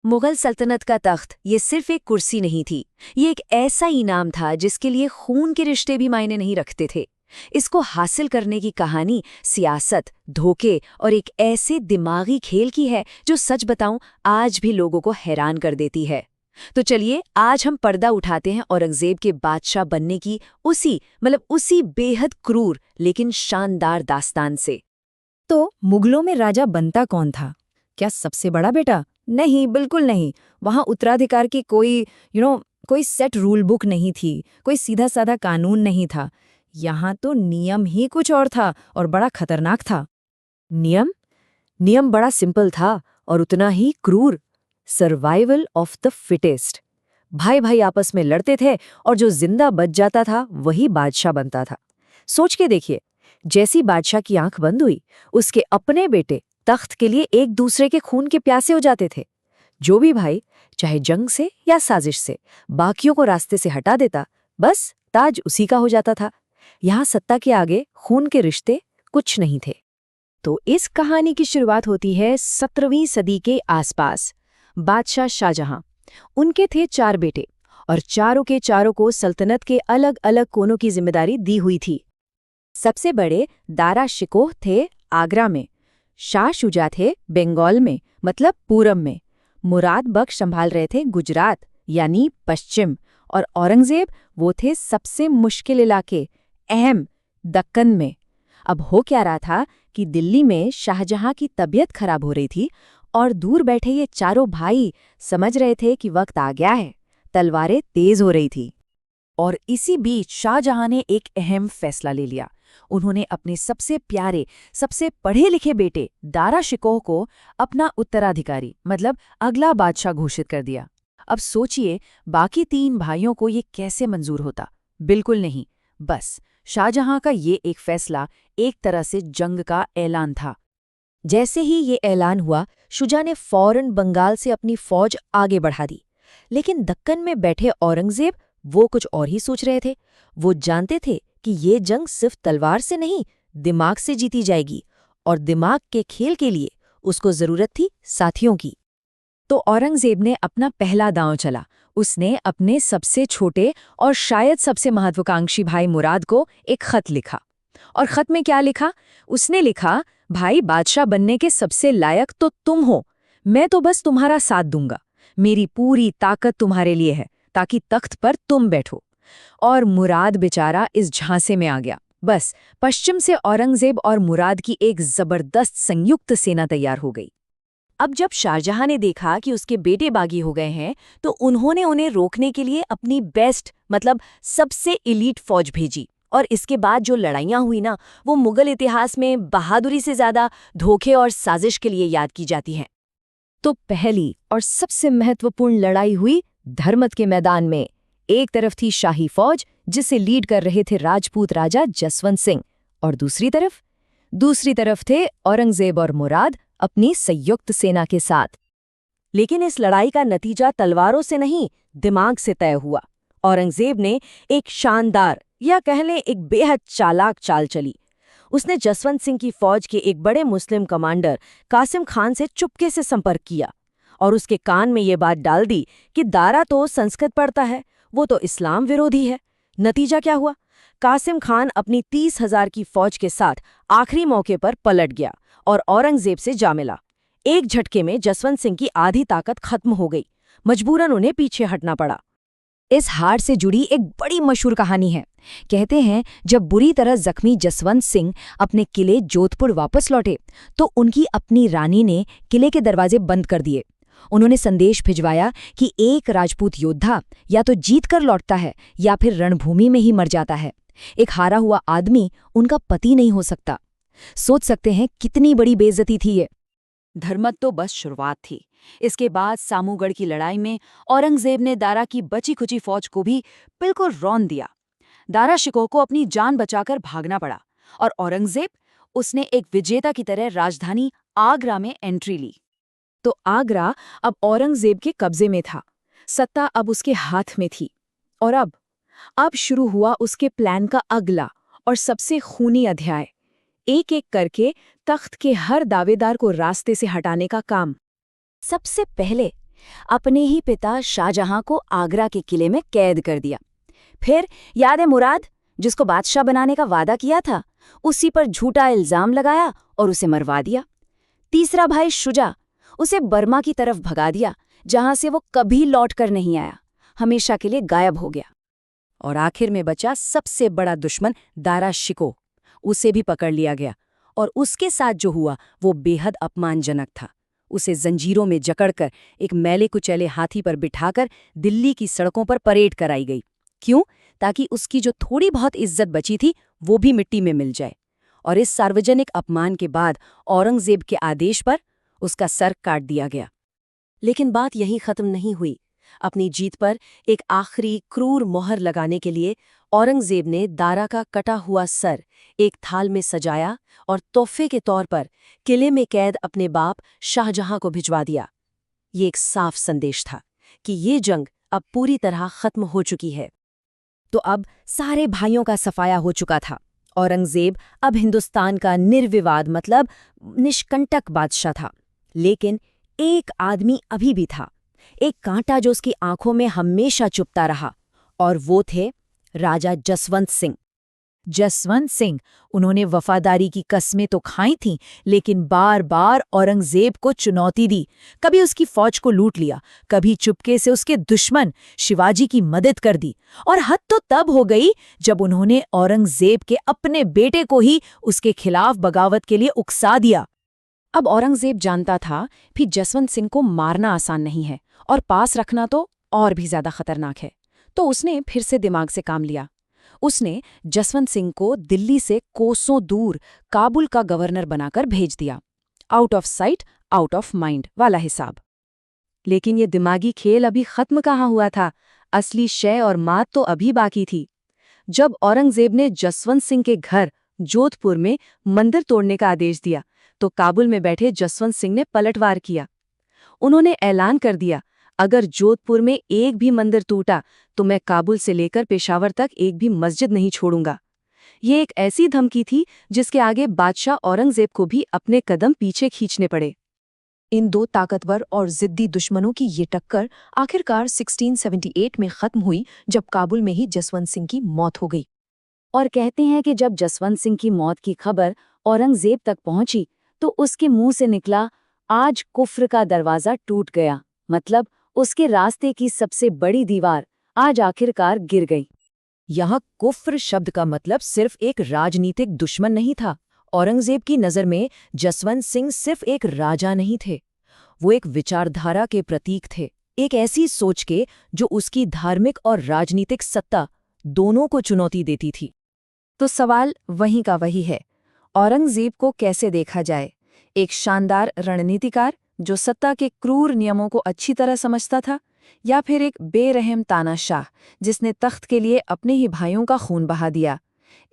मुगल सल्तनत का तख्त ये सिर्फ एक कुर्सी नहीं थी, ये एक ऐसा इनाम था जिसके लिए खून के रिश्ते भी मायने नहीं रखते थे। इसको हासिल करने की कहानी सियासत, धोखे और एक ऐसे दिमागी खेल की है जो सच बताऊं आज भी लोगों को हैरान कर देती है। तो चलिए आज हम पर्दा उठाते हैं औरंगजेब के बादशाह बनने की उसी बेहद क्रूर लेकिन शानदार दास्तान से। तो मुगलों में राजा बनता कौन था? क्या सबसे बड़ा बेटा? नहीं, बिल्कुल नहीं। वहां उत्तराधिकार की कोई सेट रूल बुक नहीं थी, कोई सीधा साधा कानून नहीं था। यहाँ तो नियम ही कुछ और था और बड़ा खतरनाक था। नियम नियम बड़ा सिंपल था और उतना ही क्रूर। Survival of the fittest. भाई भाई आपस में लड़ते थे और जो जिंदा बच जाता था वही बादशाह बनता था। सोच के देखिए, जैसी बादशाह की आंख बंद हुई, उसके अपने बेटे तख्त के लिए एक दूसरे के खून के प्यासे हो जाते थे। जो भी भाई, चाहे जंग से या साजिश से, बाकियों को रास्ते से हटा देता, बस ताज उसी का हो जाता था। यहाँ सत्ता के आगे खून के रिश्ते कुछ नहीं थे। तो इस कहानी की शुरुआत होती है 17वीं सदी के आसपास। बादशाह शाहजहां, उनके थे 4 बेटे और चारों के चारों को सल्तनत के अलग अलग कोनों की जिम्मेदारी दी हुई थी। सबसे बड़े दारा शिकोह थे आगरा में, शाह शुजा थे बंगाल में मतलब पूरब में, मुराद बख्श संभाल रहे थे गुजरात यानी पश्चिम, और औरंगजेब वो थे सबसे मुश्किल इलाके अहम दक्कन में। अब हो क्या रहा था कि दिल्ली में शाहजहां की तबीयत खराब हो रही थी और दूर बैठे ये चारों भाई समझ रहे थे कि वक्त आ गया है, तलवारें तेज हो रही थी। और इसी बीच शाहजहां ने एक अहम फैसला ले लिया। उन्होंने अपने सबसे प्यारे, सबसे पढ़े लिखे बेटे दारा शिकोह को अपना उत्तराधिकारी मतलब अगला बादशाह घोषित कर दिया। अब सोचिए, बाकी 3 भाइयों को ये कैसे मंजूर होता? बिल्कुल नहीं। बस शाहजहां का ये एक फैसला एक तरह से जंग का ऐलान था। जैसे ही ये ऐलान हुआ, शुजा ने फौरन बंगाल से अपनी फौज आगे बढ़ा दी। लेकिन दक्कन में बैठे औरंगजेब वो कुछ और ही सोच रहे थे। वो जानते थे कि ये जंग सिर्फ तलवार से नहीं, दिमाग से जीती जाएगी, और दिमाग के खेल के लिए उसको जरूरत थी साथियों की। तो औरंगजेब ने अपना पहला दांव चला। उसने अपने सबसे छोटे और शायद सबसे महत्वाकांक्षी भाई मुराद को एक खत लिखा। और खत में क्या लिखा? उसने लिखा, भाई, बादशाह बनने के सबसे लायक तो तुम हो, मैं तो बस तुम्हारा साथ दूंगा। मेरी पूरी ताकत तुम्हारे लिए है ताकि तख्त पर तुम बैठो। और मुराद बेचारा इस झांसे में आ गया। बस पश्चिम से औरंगजेब और मुराद की एक जबरदस्त संयुक्त सेना तैयार हो गई। अब जब शाहजहां ने देखा कि उसके बेटे बागी हो गए हैं, तो उन्होंने उन्हें रोकने के लिए अपनी बेस्ट सबसे इलीट फौज भेजी। और इसके बाद जो लड़ाइयां हुई ना, वो मुगल इतिहास में बहादुरी से ज्यादा धोखे और साजिश के लिए याद की जाती हैं। तो पहली और सबसे महत्वपूर्ण लड़ाई हुई धर्मत के मैदान में। एक तरफ थी शाही फौज जिसे लीड कर रहे थे राजपूत राजा जसवंत सिंह, और दूसरी तरफ थे औरंगजेब और मुराद अपनी संयुक्त सेना के साथ। लेकिन इस लड़ाई का नतीजा तलवारों से नहीं, दिमाग से तय हुआ। औरंगजेब ने एक शानदार, या कह लें एक बेहद चालाक चाल चली। उसने जसवंत सिंह की फौज के एक बड़े मुस्लिम कमांडर कासिम खान से चुपके से संपर्क किया और उसके कान में ये बात डाल दी कि दारा तो संस्कृत पढ़ता है, वो तो इस्लाम विरोधी है। नतीजा क्या हुआ? कासिम खान अपनी 30,000 की फौज के साथ आखिरी मौके पर पलट गया और औरंगजेब से जा मिला। एक झटके में जसवंत सिंह की आधी ताकत खत्म हो गई। मजबूरन उन्हें पीछे हटना पड़ा। इस हार से जुड़ी एक बड़ी मशहूर कहानी है। कहते हैं, जब बुरी तरह जख्मी जसवंत सिंह अपने किले जोधपुर वापस लौटे, तो उनकी अपनी रानी ने किले के दरवाजे बंद कर दिए। उन्होंने संदेश भिजवाया कि एक राजपूत योद्धा या तो जीत कर लौटता है या फिर रणभूमि में ही मर जाता है। एक हारा हुआ आदमी उनका पति नहीं हो सकता। सोच सकते हैं कितनी बड़ी बेइज्जती थी ये। धर्मत तो बस शुरुआत थी। इसके बाद सामूगढ़ की लड़ाई में औरंगजेब ने दारा की बची खुची फौज को भी बिल्कुल रौंद दिया। दारा शिकोह को अपनी जान बचाकर भागना पड़ा और औरंगजेब, उसने एक विजेता की तरह राजधानी आगरा में एंट्री ली। तो आगरा अब औरंगजेब के कब्जे में था। सत्ता अब उसके हाथ में थी। और अब शुरू हुआ उसके प्लान का अगला और सबसे खूनी अध्याय। एक एक करके तख्त के हर दावेदार को रास्ते से हटाने का काम। सबसे पहले अपने ही पिता शाहजहां को आगरा के किले में कैद कर दिया। फिर याद है मुराद, जिसको बादशाह बनाने का वादा किया था, उसी पर झूठा इल्जाम लगाया और उसे मरवा दिया। तीसरा भाई शुजा, उसे बर्मा की तरफ भगा दिया, जहां से वो कभी लौट कर नहीं आया, हमेशा के लिए गायब हो गया। और आखिर में बचा सबसे बड़ा दुश्मन दारा शिकोह, उसे भी पकड़ लिया गया और उसके साथ जो हुआ वो बेहद अपमानजनक था। उसे जंजीरों में जकड़कर एक मैले कुचैले हाथी पर बिठाकर दिल्ली की सड़कों पर परेड कराई गई। क्यों? ताकि उसकी जो थोड़ी बहुत इज्जत बची थी वो भी मिट्टी में मिल जाए। और इस सार्वजनिक अपमान के बाद औरंगजेब के आदेश पर उसका सर काट दिया गया। लेकिन बात यहीं खत्म नहीं हुई। अपनी जीत पर एक आखिरी क्रूर मोहर लगाने के लिए औरंगजेब ने दारा का कटा हुआ सर एक थाल में सजाया और तोहफे के तौर पर किले में कैद अपने बाप शाहजहां को भिजवा दिया। ये एक साफ संदेश था कि ये जंग अब पूरी तरह खत्म हो चुकी है। तो अब सारे भाइयों का सफाया हो चुका था। औरंगजेब अब हिंदुस्तान का निर्विवाद मतलब निष्कंटक बादशाह था। लेकिन एक आदमी अभी भी था, एक कांटा जो उसकी आंखों में हमेशा चुभता रहा, और वो थे राजा जसवंत सिंह। जसवंत सिंह, उन्होंने वफादारी की कस्में तो खाई थीं, लेकिन बार बार औरंगजेब को चुनौती दी। कभी उसकी फौज को लूट लिया, कभी चुपके से उसके दुश्मन शिवाजी की मदद कर दी, और हद तो तब हो गई जब उन्होंने औरंगजेब के अपने बेटे को ही उसके खिलाफ बगावत के लिए उकसा दिया। अब औरंगजेब जानता था कि जसवंत सिंह को मारना आसान नहीं है और पास रखना तो और भी ज्यादा खतरनाक है। तो उसने फिर से दिमाग से काम लिया। उसने जसवंत सिंह को दिल्ली से कोसों दूर काबुल का गवर्नर बनाकर भेज दिया। Out of sight out of mind वाला हिसाब। लेकिन ये दिमागी खेल अभी खत्म कहाँ हुआ था। असली शय और मात तो अभी बाकी थी। जब औरंगजेब ने जसवंत सिंह के घर जोधपुर में मंदिर तोड़ने का आदेश दिया तो काबुल में बैठे जसवंत सिंह ने पलटवार किया। उन्होंने ऐलान कर दिया, अगर जोधपुर में एक भी मंदिर टूटा तो मैं काबुल से लेकर पेशावर तक एक भी मस्जिद नहीं छोड़ूंगा। ये एक ऐसी धमकी थी जिसके आगे बादशाह औरंगजेब को भी अपने कदम पीछे खींचने पड़े। इन दो ताकतवर और जिद्दी दुश्मनों की ये टक्कर आखिरकार 1678 में खत्म हुई, जब काबुल में ही जसवंत सिंह की मौत हो गई। और कहते हैं कि जब जसवंत सिंह की मौत की खबर औरंगजेब तक पहुंची तो उसके मुंह से निकला, आज कुफ्र का दरवाजा टूट गया। मतलब उसके रास्ते की सबसे बड़ी दीवार आज आखिरकार गिर गई। यहाँ कुफ्र शब्द का मतलब सिर्फ एक राजनीतिक दुश्मन नहीं था। औरंगजेब की नज़र में जसवंत सिंह सिर्फ एक राजा नहीं थे, वो एक विचारधारा के प्रतीक थे। एक ऐसी सोच के जो उसकी धार्मिक और राजनीतिक सत्ता दोनों को चुनौती देती थी। तो सवाल वहीं का वही है, औरंगजेब को कैसे देखा जाए? एक शानदार रणनीतिकार जो सत्ता के क्रूर नियमों को अच्छी तरह समझता था, या फिर एक बेरहम तानाशाह जिसने तख्त के लिए अपने ही भाइयों का खून बहा दिया?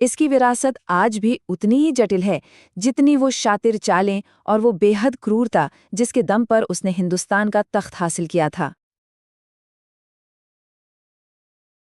इसकी विरासत आज भी उतनी ही जटिल है जितनी वो शातिर चालें और वो बेहद क्रूरता जिसके दम पर उसने हिंदुस्तान का तख्त हासिल किया था।